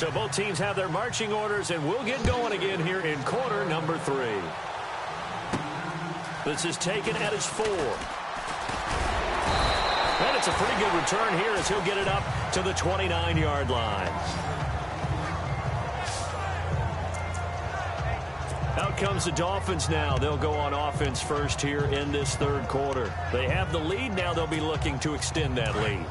So both teams have their marching orders, and we'll get going again here in quarter number 3. This is taken at his 4. And it's a pretty good return here as he'll get it up to the 29-yard line. Out comes the Dolphins now. They'll go on offense first here in this third quarter. They have the lead. Now they'll be looking to extend that lead.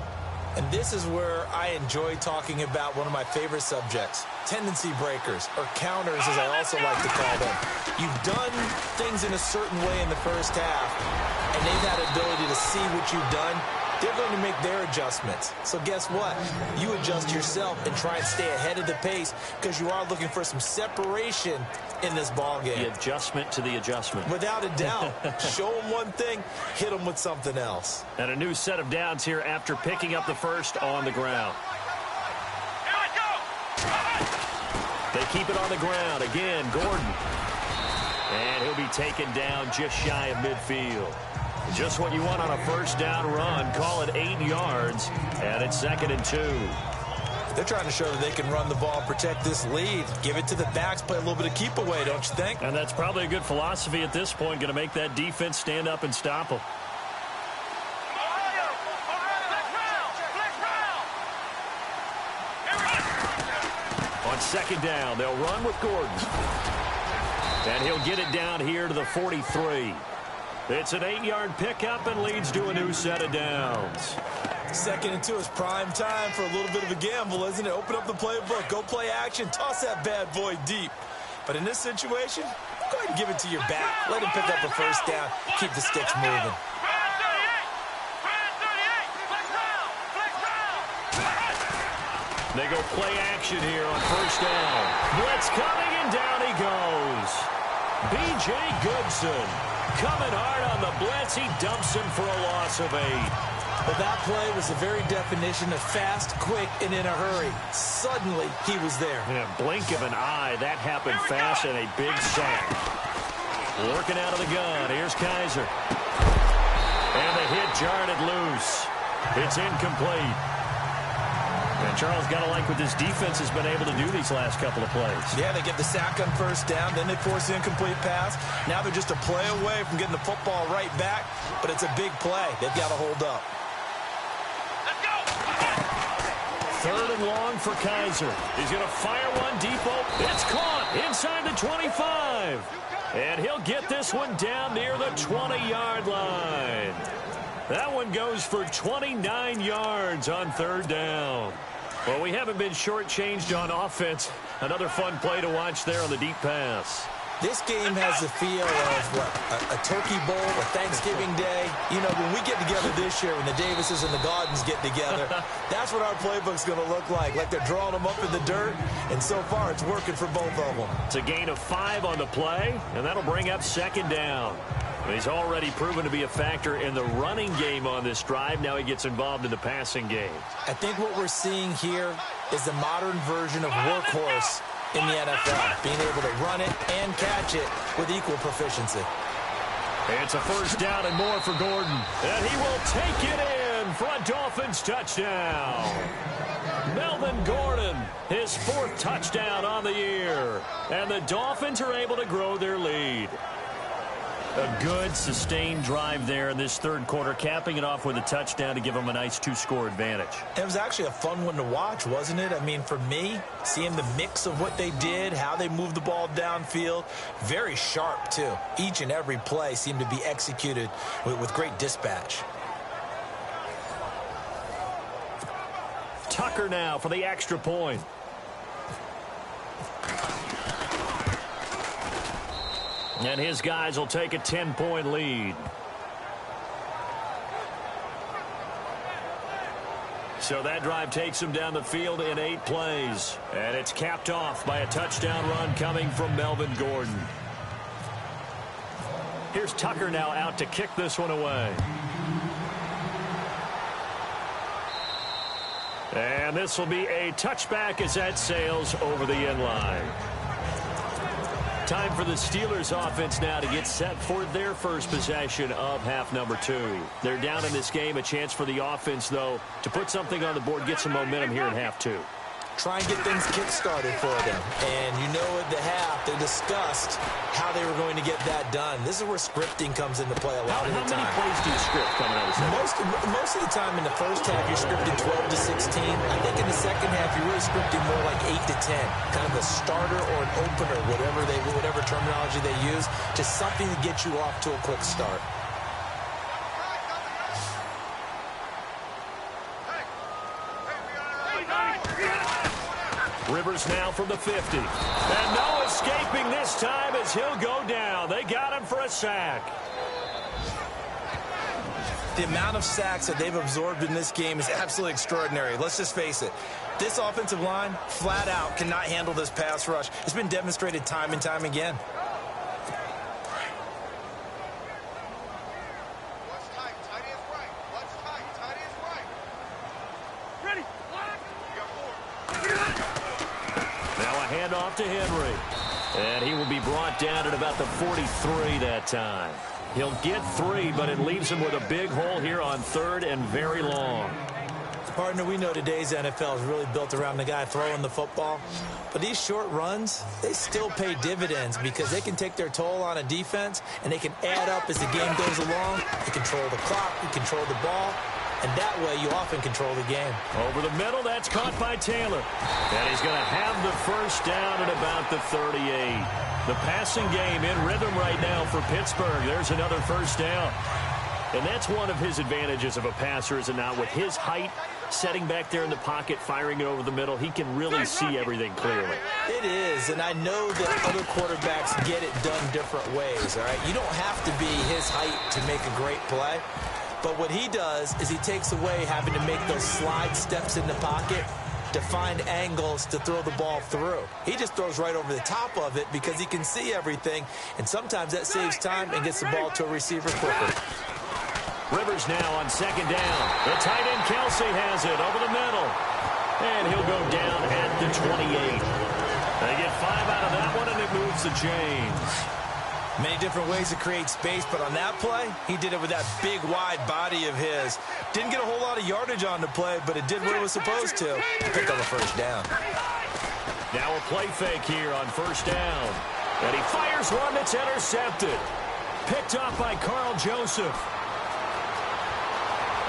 And this is where I enjoy talking about one of my favorite subjects, tendency breakers, or counters as I also like to call them. You've done things in a certain way in the first half, and they've had ability to see what you've done. They're going to make their adjustments. So guess what? You adjust yourself and try and stay ahead of the pace because you are looking for some separation in this ball game. The adjustment to the adjustment. Without a doubt. Show them one thing, hit them with something else. And a new set of downs here after picking up the first on the ground. They keep it on the ground. Again, Gordon. And he'll be taken down just shy of midfield. Just what you want on a first down run. Call it 8 yards, and it's 2nd and 2. They're trying to show that they can run the ball and protect this lead. Give it to the backs, play a little bit of keep away, don't you think? And that's probably a good philosophy at this point, going to make that defense stand up and stop them. On 2nd down, they'll run with Gordon. And he'll get it down here to the 43. It's an 8-yard pickup and leads to a new set of downs. 2nd and 2 is prime time for a little bit of a gamble, isn't it? Open up the playbook, go play action, toss that bad boy deep. But in this situation, go ahead and give it to your back. Let him pick up a first down, keep the sticks moving. They go play action here on first down. Blitz coming, and down he goes. B.J. Goodson coming hard on the blitz. He dumps him for a loss of 8. Well, that play was the very definition of fast, quick, and in a hurry. Suddenly, he was there. In a blink of an eye, that happened fast, and a big sack. Working out of the gun. Here's Kaiser. And the hit jarred it loose. It's incomplete. And Charles, got to like what this defense has been able to do these last couple of plays. Yeah, they get the sack on first down, then they force the incomplete pass. Now they're just a play away from getting the football right back, but it's a big play. They've got to hold up. Let's go! 3rd and long for Kaiser. He's going to fire one deep. It's caught inside the 25. And he'll get this one down near the 20-yard line. That one goes for 29 yards on 3rd down. Well, we haven't been shortchanged on offense. Another fun play to watch there on the deep pass. This game has the feel of, what, a turkey bowl, a Thanksgiving day. You know, when we get together this year, when the Davises and the Gaudens get together, that's what our playbook's going to look like they're drawing them up in the dirt, and so far it's working for both of them. It's a gain of 5 on the play, and that'll bring up 2nd down. He's already proven to be a factor in the running game on this drive. Now he gets involved in the passing game. I think what we're seeing here is the modern version of workhorse in the NFL, being able to run it and catch it with equal proficiency. It's a first down and more for Gordon. And he will take it in for a Dolphins touchdown. Melvin Gordon, his 4th touchdown on the year. And the Dolphins are able to grow their lead. A good, sustained drive there in this 3rd quarter, capping it off with a touchdown to give them a nice 2-score advantage. It was actually a fun one to watch, wasn't it? I mean, for me, seeing the mix of what they did, how they moved the ball downfield, very sharp, too. Each and every play seemed to be executed with great dispatch. Tucker now for the extra point. And his guys will take a 10-point lead. So that drive takes him down the field in 8 plays. And it's capped off by a touchdown run coming from Melvin Gordon. Here's Tucker now out to kick this one away. And this will be a touchback as that sails over the end line. Time for the Steelers offense now to get set for their first possession of half number 2. They're down in this game. A chance for the offense, though, to put something on the board, get some momentum here in half 2. try and get things kick-started for them. And you know at the half, they discussed how they were going to get that done. This is where scripting comes into play a lot of the time. How many plays do you script coming out of the second? Most of the time in the first half, you're scripting 12 to 16. I think in the second half, you're really scripting more like 8 to 10. Kind of a starter or an opener, whatever terminology they use, just something to get you off to a quick start. Rivers now from the 50. And no escaping this time as he'll go down. They got him for a sack. The amount of sacks that they've absorbed in this game is absolutely extraordinary. Let's just face it. This offensive line, flat out, cannot handle this pass rush. It's been demonstrated time and time again. Off to Henry. And he will be brought down at about the 43 that time. He'll get 3, but it leaves him with a big hole here on 3rd and very long. Partner, we know today's NFL is really built around the guy throwing the football. But these short runs, they still pay dividends because they can take their toll on a defense, and they can add up as the game goes along. You control the clock, you control the ball. And that way, you often control the game. Over the middle, that's caught by Taylor. And he's going to have the first down at about the 38. The passing game in rhythm right now for Pittsburgh. There's another first down. And that's one of his advantages of a passer, is it not? With his height, setting back there in the pocket, firing it over the middle, he can really see everything clearly. It is, and I know that other quarterbacks get it done different ways, all right? You don't have to be his height to make a great play. But what he does is he takes away having to make those slide steps in the pocket to find angles to throw the ball through. He just throws right over the top of it because he can see everything, and sometimes that saves time and gets the ball to a receiver quicker. Rivers now on 2nd down. The tight end Kelsey has it over the middle. And he'll go down at the 28. They get 5 out of that one, and it moves the chains. Many different ways to create space, but on that play, he did it with that big, wide body of his. Didn't get a whole lot of yardage on the play, but it did what it was supposed to. Pick up a first down. Now a play fake here on 1st down. And he fires one that's intercepted. Picked up by Carl Joseph.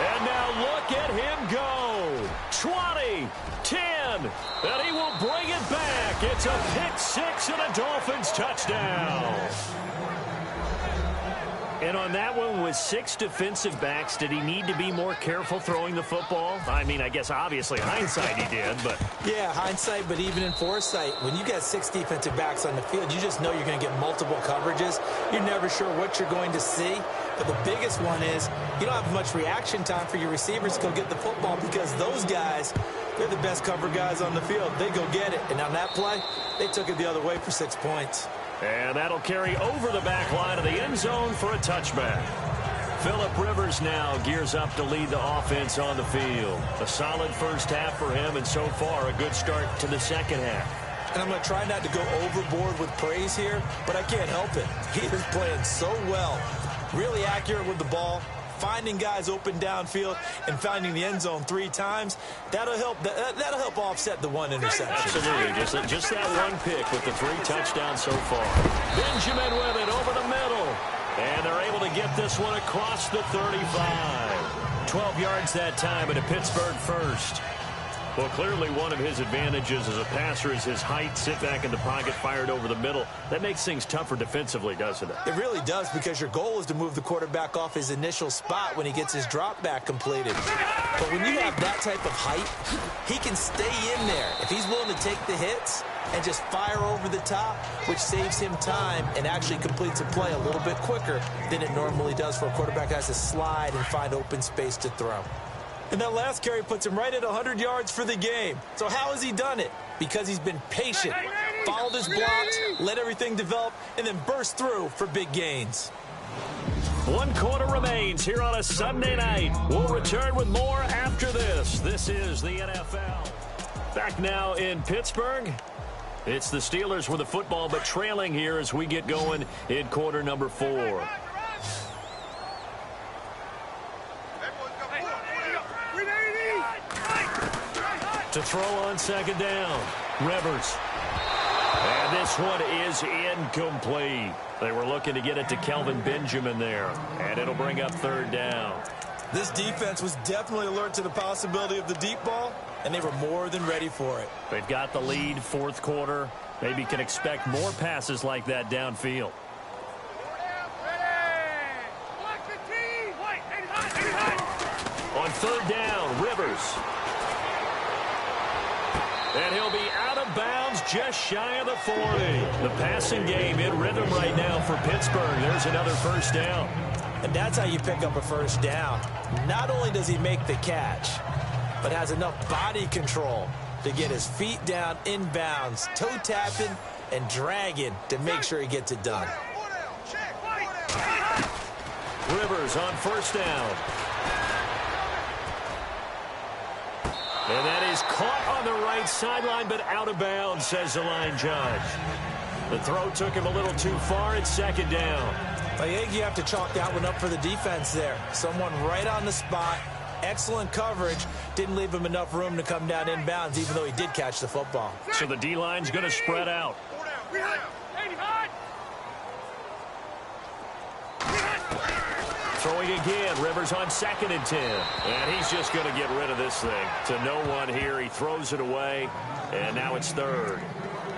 And now look at him go. 20, 10, and he will bring it back. It's a pick 6 and a Dolphins touchdown. And on that one, with 6 defensive backs, did he need to be more careful throwing the football? I mean, I guess obviously hindsight he did, but... Yeah, hindsight, but even in foresight, when you got 6 defensive backs on the field, you just know you're going to get multiple coverages. You're never sure what you're going to see. But the biggest one is you don't have much reaction time for your receivers to go get the football because those guys, they're the best cover guys on the field. They go get it. And on that play, they took it the other way for 6 points. And that'll carry over the back line of the end zone for a touchback. Phillip Rivers now gears up to lead the offense on the field. A solid first half for him, and so far a good start to the second half. And I'm going to try not to go overboard with praise here, but I can't help it. He is playing so well. Really accurate with the ball, finding guys open downfield, and finding the end zone 3 times. That'll help offset the 1 interception. Absolutely. Just that one pick with the 3 touchdowns so far. Benjamin with it over the middle. And they're able to get this one across the 35. 12 yards that time, and a Pittsburgh first. Well, clearly one of his advantages as a passer is his height, sit back in the pocket, fired over the middle. That makes things tougher defensively, doesn't it? It really does, because your goal is to move the quarterback off his initial spot when he gets his drop back completed. But when you have that type of height, he can stay in there. If he's willing to take the hits and just fire over the top, which saves him time and actually completes a play a little bit quicker than it normally does for a quarterback that has to slide and find open space to throw. And that last carry puts him right at 100 yards for the game. So how has he done it? Because he's been patient, followed his blocks, let everything develop, and then burst through for big gains. 1 quarter remains here on a Sunday night. We'll return with more after this. This is the NFL. Back now in Pittsburgh. It's the Steelers with the football, but trailing here as we get going in quarter number 4. To throw on second down, Rivers. And this one is incomplete. They were looking to get it to Kelvin Benjamin there, and it'll bring up third down. This defense was definitely alert to the possibility of the deep ball, and they were more than ready for it. They've got the lead, fourth quarter. Maybe can expect more passes like that downfield. On third down, Rivers. And he'll be out of bounds just shy of the 40. The passing game in rhythm right now for Pittsburgh. There's another first down. And that's how you pick up a first down. Not only does he make the catch, but has enough body control to get his feet down inbounds, toe tapping and dragging to make sure he gets it done. Rivers on first down. And that is caught on the right sideline, but out of bounds, says the line judge. The throw took him a little too far. It's second down. I think you have to chalk that one up for the defense there. Someone right on the spot. Excellent coverage. Didn't leave him enough room to come down inbounds, even though he did catch the football. So the D-line's going to spread out. Throwing again, Rivers on 2nd and 10. And he's just going to get rid of this thing. To no one here, he throws it away, and now it's third.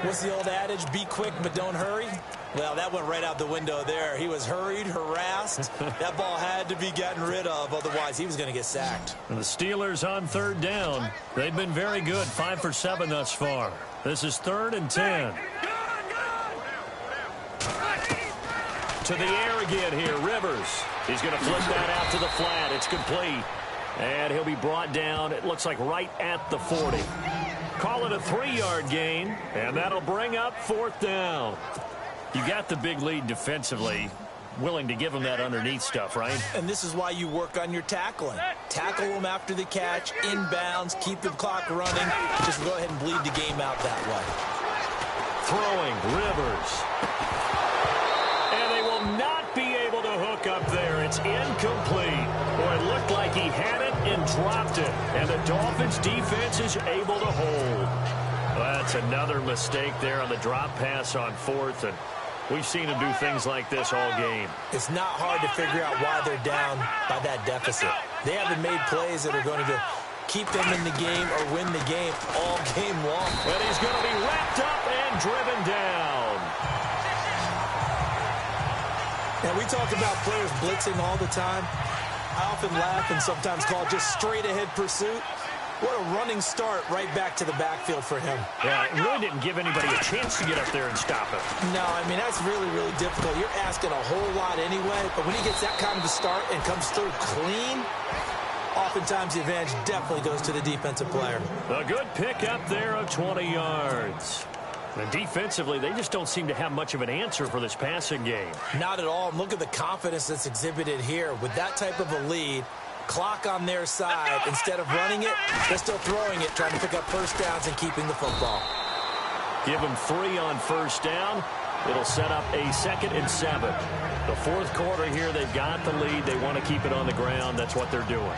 What's the old adage, be quick but don't hurry? Well, that went right out the window there. He was hurried, harassed. That ball had to be gotten rid of, otherwise he was going to get sacked. And the Steelers on third down. They've been very good, 5 for 7 thus far. This is 3rd and 10. To the air again here, Rivers. He's going to flip that out to the flat. It's complete. And he'll be brought down, it looks like right at the 40. Call it a 3-yard gain, and that'll bring up 4th down. You got the big lead defensively. Willing to give him that underneath stuff, right? And this is why you work on your tackling. Tackle him after the catch, inbounds, keep the clock running. Just go ahead and bleed the game out that way. Throwing, Rivers. And they will not be able to hook up there. It's incomplete. Boy, it looked like he had it and dropped it. And the Dolphins' defense is able to hold. Well, that's another mistake there on the drop pass on 4th. And we've seen him do things like this all game. It's not hard to figure out why they're down by that deficit. They haven't made plays that are going to keep them in the game or win the game all game long. And he's going to be wrapped up and driven down. Now, we talk about players blitzing all the time. I often laugh and sometimes call it just straight-ahead pursuit. What a running start right back to the backfield for him. Yeah, it really didn't give anybody a chance to get up there and stop him. No, I mean, that's really, really difficult. You're asking a whole lot anyway, but when he gets that kind of a start and comes through clean, oftentimes the advantage definitely goes to the defensive player. A good pick up there of 20 yards. And defensively, they just don't seem to have much of an answer for this passing game. Not at all. Look at the confidence that's exhibited here. With that type of a lead, clock on their side, instead of running it, they're still throwing it, trying to pick up first downs and keeping the football. Give them 3 on first down. It'll set up a 2nd and 7. The 4th quarter here, they've got the lead. They want to keep it on the ground. That's what they're doing.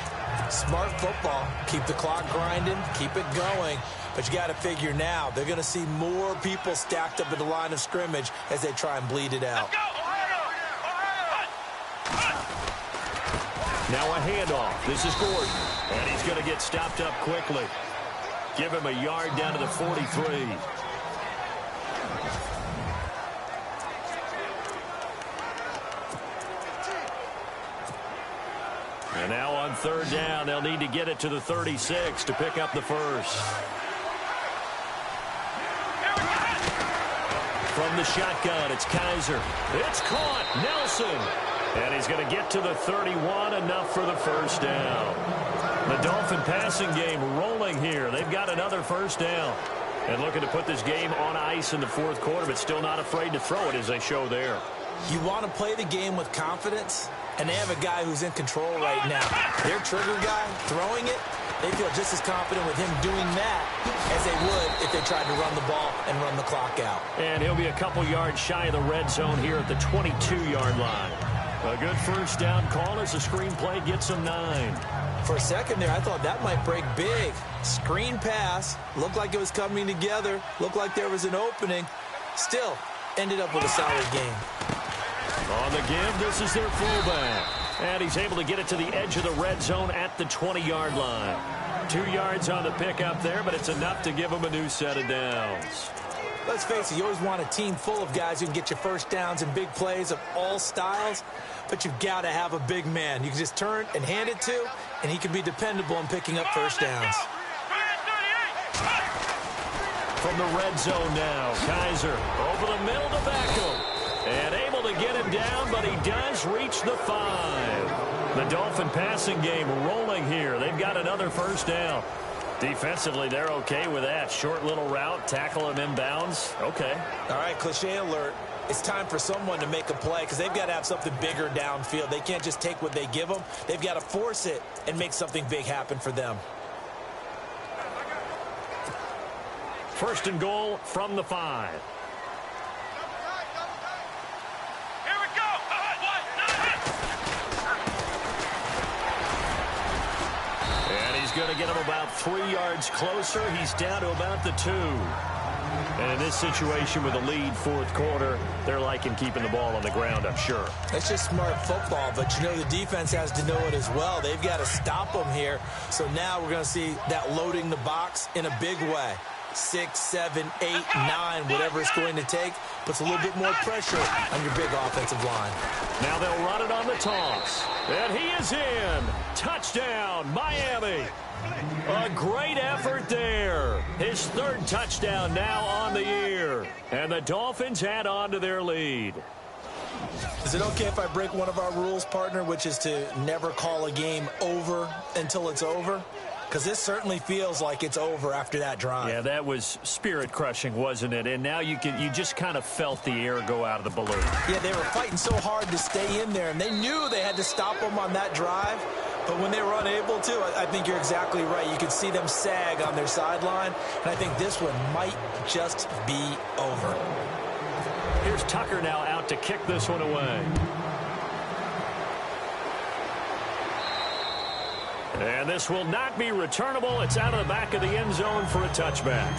Smart football. Keep the clock grinding, keep it going. But you got to figure now, they're going to see more people stacked up at the line of scrimmage as they try and bleed it out. Now a handoff. This is Gordon. And he's going to get stopped up quickly. Give him a yard down to the 43. And now on third down, they'll need to get it to the 36 to pick up the first. From the shotgun, it's Kaiser. It's caught. Nelson. And he's going to get to the 31, enough for the first down. The Dolphin passing game rolling here. They've got another first down. And looking to put this game on ice in the 4th quarter, but still not afraid to throw it as they show there. You want to play the game with confidence, and they have a guy who's in control right now. Their trigger guy throwing it, they feel just as confident with him doing that as they would if they tried to run the ball and run the clock out. And he'll be a couple yards shy of the red zone here at the 22-yard line. A good first down call as the screenplay gets him 9. For a second there, I thought that might break big. Screen pass. Looked like it was coming together. Looked like there was an opening. Still, ended up with a solid game. On the give, this is their fullback. And he's able to get it to the edge of the red zone at the 20-yard line. 2 yards on the pickup there, but it's enough to give him a new set of downs. Let's face it, you always want a team full of guys who can get you first downs and big plays of all styles, but you've got to have a big man you can just turn and hand it to, and he can be dependable in picking up first downs. From the red zone now, Kaiser over the middle to Beckham. And able to get him down, but he does reach the 5. The Dolphin passing game rolling here. They've got another first down. Defensively, they're okay with that. Short little route, tackle him inbounds. Okay. All right, cliche alert. It's time for someone to make a play because they've got to have something bigger downfield. They can't just take what they give them. They've got to force it and make something big happen for them. First and goal from the 5. Going to get him about 3 yards closer. He's down to about the 2. And in this situation with a lead fourth quarter, they're liking keeping the ball on the ground, I'm sure. That's just smart football, but you know the defense has to know it as well. They've got to stop them here. So now we're going to see that loading the box in a big way. 6, 7, 8, 9, whatever it's going to take, puts a little bit more pressure on your big offensive line. Now they'll run it on the toss. And he is in. Touchdown, Miami. A great effort there. His 3rd touchdown now on the year. And the Dolphins add on to their lead. Is it okay if I break one of our rules, partner, which is to never call a game over until it's over? Because this certainly feels like it's over after that drive. Yeah, that was spirit-crushing, wasn't it? And now you just kind of felt the air go out of the balloon. Yeah, they were fighting so hard to stay in there, and they knew they had to stop them on that drive. But when they were unable to, I think you're exactly right. You could see them sag on their sideline, and I think this one might just be over. Here's Tucker now out to kick this one away. And this will not be returnable. It's out of the back of the end zone for a touchback.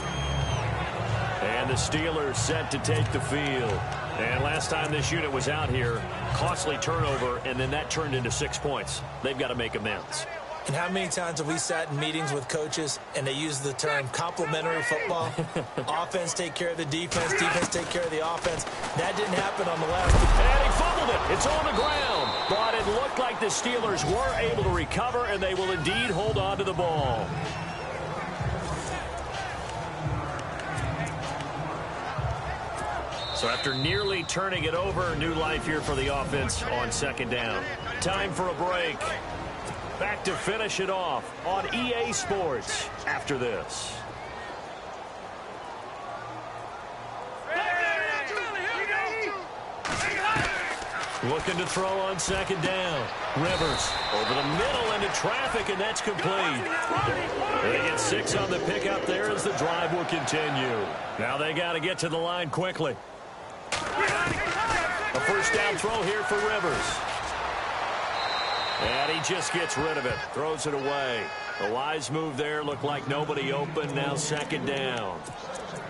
And the Steelers set to take the field. And last time this unit was out here, costly turnover, and then that turned into 6 points. They've got to make amends. And how many times have we sat in meetings with coaches and they use the term complementary football? Offense take care of the defense, defense take care of the offense. That didn't happen on the last. And he fumbled it. It's on the ground. But it looked like the Steelers were able to recover, and they will indeed hold on to the ball. So after nearly turning it over, new life here for the offense on second down. Time for a break. Back to finish it off on EA Sports after this. Looking to throw on second down. Rivers over the middle into traffic, and that's complete. They get 6 on the pickup there as the drive will continue. Now they got to get to the line quickly. A first down throw here for Rivers. And he just gets rid of it. Throws it away. The wise move there. Looked like nobody open. Now second down.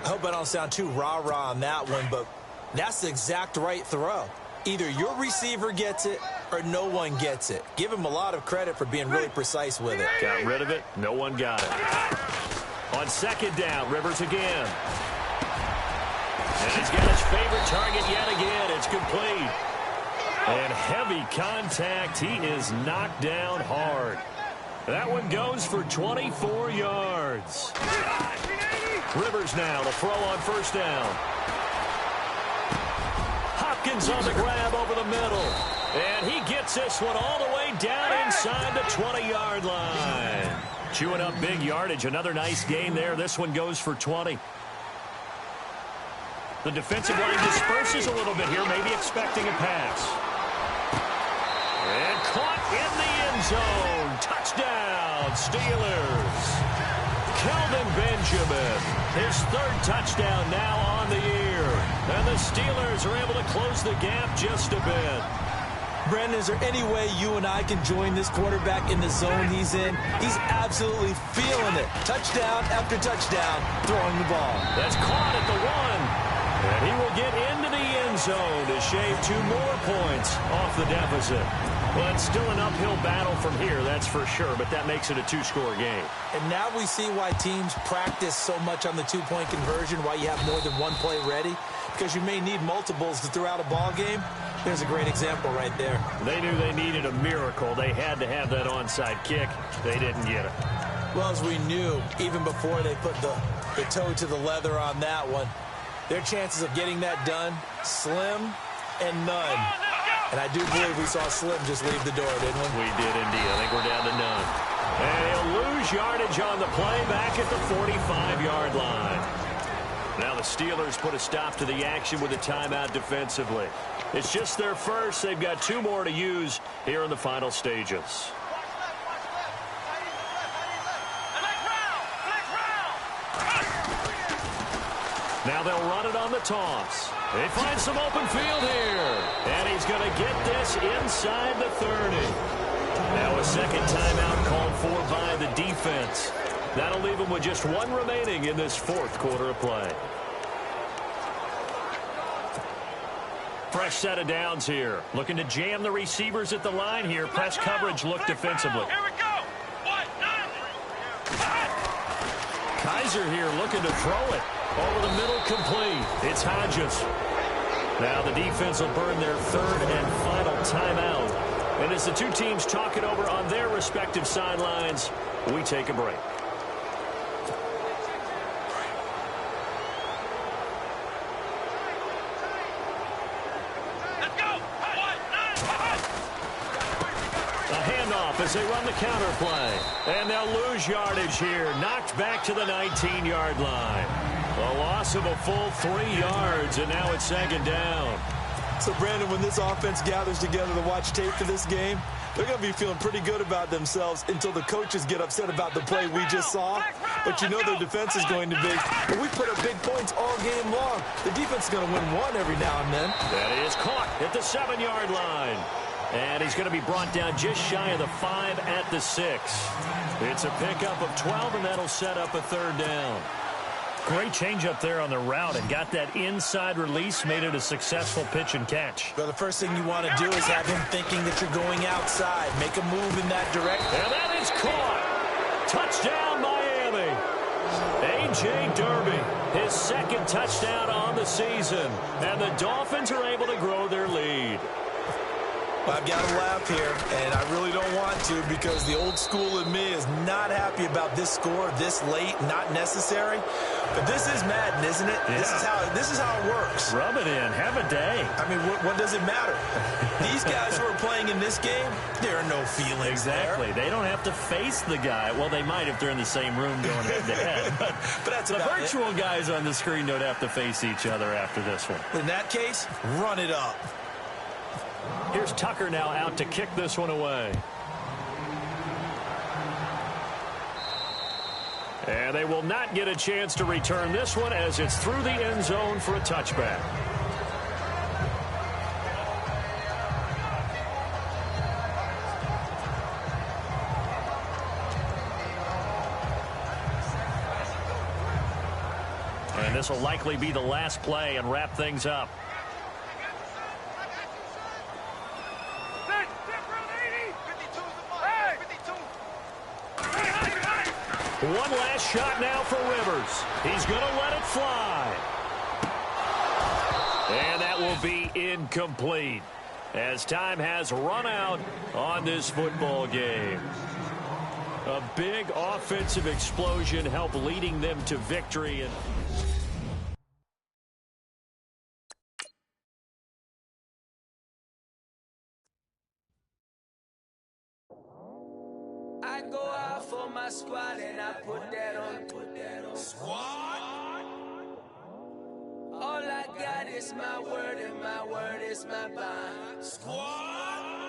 I hope I don't sound too rah-rah on that one, but that's the exact right throw. Either your receiver gets it or no one gets it. Give him a lot of credit for being really precise with it. Got rid of it. No one got it. On second down, Rivers again. And he's got his favorite target yet again. It's complete. And heavy contact. He is knocked down hard. That one goes for 24 yards. Rivers now to throw on first down. Hopkins on the grab over the middle. And he gets this one all the way down inside the 20-yard line. Chewing up big yardage. Another nice gain there. This one goes for 20. The defensive line disperses a little bit here, maybe expecting a pass. And caught in the end zone. Touchdown, Steelers. Kelvin Benjamin, his 3rd touchdown now on the year. And the Steelers are able to close the gap just a bit. Brandon, is there any way you and I can join this quarterback in the zone he's in? He's absolutely feeling it. Touchdown after touchdown, throwing the ball. That's caught at the 1. And he will get into the end zone to shave 2 more points off the deficit. Well, it's still an uphill battle from here, that's for sure, but that makes it a 2-score game. And now we see why teams practice so much on the 2-point conversion, why you have more than one play ready, because you may need multiples to throw out a ball game. There's a great example right there. They knew they needed a miracle. They had to have that onside kick. They didn't get it. Well, as we knew, even before they put the toe to the leather on that one, their chances of getting that done, slim and none. And I do believe we saw Slim just leave the door, didn't we? We did indeed. I think we're down to none. And he'll lose yardage on the play back at the 45-yard line. Now the Steelers put a stop to the action with a timeout defensively. It's just their first. They've got 2 more to use here in the final stages. Now they'll run it on the toss. They find some open field here. And he's going to get this inside the 30. Now a second timeout called for by the defense. That'll leave him with just 1 remaining in this 4th quarter of play. Fresh set of downs here. Looking to jam the receivers at the line here. Press coverage look defensively. Here we go. 1, 9. Kaiser here looking to throw it. Over the middle, complete. It's Hodges. Now the defense will burn their 3rd and final timeout. And as the 2 teams talk it over on their respective sidelines, we take a break. Let's go. 1, 9. A handoff as they run the counter play. And they'll lose yardage here. Knocked back to the 19-yard line. A loss of a full 3 yards, and now it's 2nd down. So, Brandon, when this offense gathers together to watch tape for this game, they're going to be feeling pretty good about themselves until the coaches get upset about the play we just saw. But you know their defense is going to be. But we put up big points all game long. The defense is going to win 1 every now and then. That is caught at the 7-yard line. And he's going to be brought down just shy of the 5 at the 6. It's a pickup of 12, and that'll set up a 3rd down. Great change up there on the route and got that inside release, made it a successful pitch and catch. Well, the first thing you want to do is have him thinking that you're going outside. Make a move in that direction. And that is caught. Touchdown, Miami. A.J. Derby, his 2nd touchdown on the season. And the Dolphins are able to grow their lead. Well, I've got to laugh here, and I really don't want to because the old school in me is not happy about this score this late, not necessary. But this is Madden, isn't it? Yeah. This is how it works. Rub it in. Have a day. I mean, what does it matter? These guys who are playing in this game, there are no feelings Exactly. there. They don't have to face the guy. Well, they might if they're in the same room going head-to-head. But that's the about virtual guys on the screen don't have to face each other after this one. In that case, run it up. Here's Tucker now out to kick this one away. And they will not get a chance to return this one as it's through the end zone for a touchback. And this will likely be the last play and wrap things up. One last shot now for Rivers. He's going to let it fly. And that will be incomplete as time has run out on this football game. A big offensive explosion helped leading them to victory. I go out for my squad and I put that on. Squad? All I got is my word and my word is my bond. Squad?